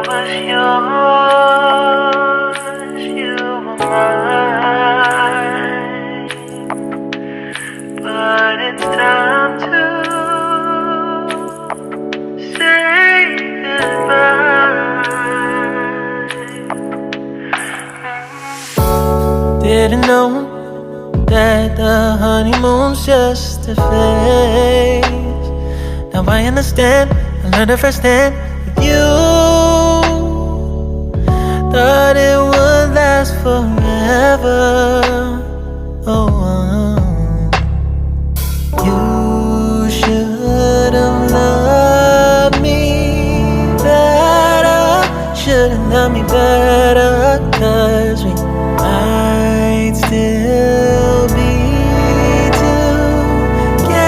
was yours, you were mine. But it's time to say goodbye. Didn't know that the honeymoon's just a phase. Now I understand, I learned it firsthand with you. Thought it would last forever. Oh, you should have loved me better. Should have loved me better, 'cause we might still be together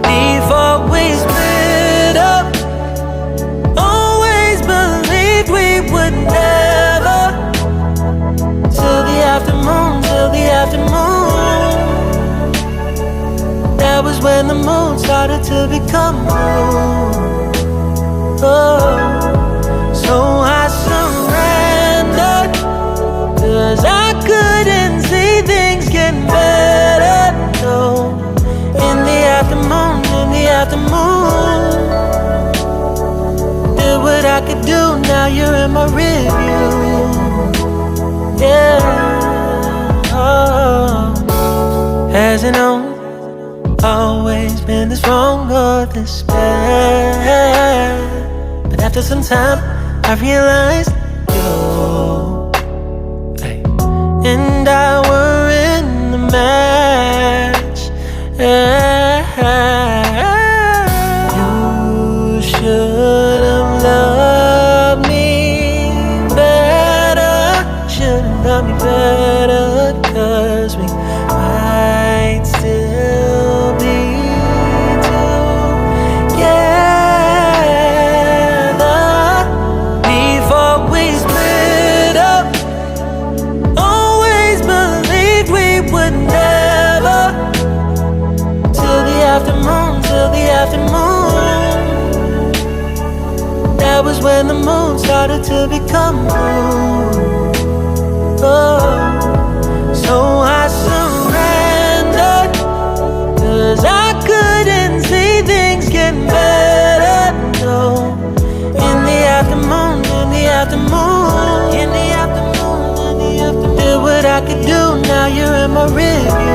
before we split up. Always believed we would never. Till the afternoon, till the afternoon. That was when the moon started to become moon. Oh, so I surrendered, 'cause I couldn't see things getting better. No, in the afternoon, in the afternoon. Did what I could do, now you're in my rearview. Yeah, oh. Hasn't always been this wrong or this bad. But after some time, I realized you and I were in the match. You should have loved me better. Should have loved me better, 'cause we might still be together before we split up. Always believed we would never. Till the afternoon, till the afternoon. That was when the moon started to become moon. Oh, so I surrendered, 'cause I couldn't see things getting better. No, in the afternoon, in the afternoon, in the afternoon, in the afternoon. Did what I could do, now you're in my rearview.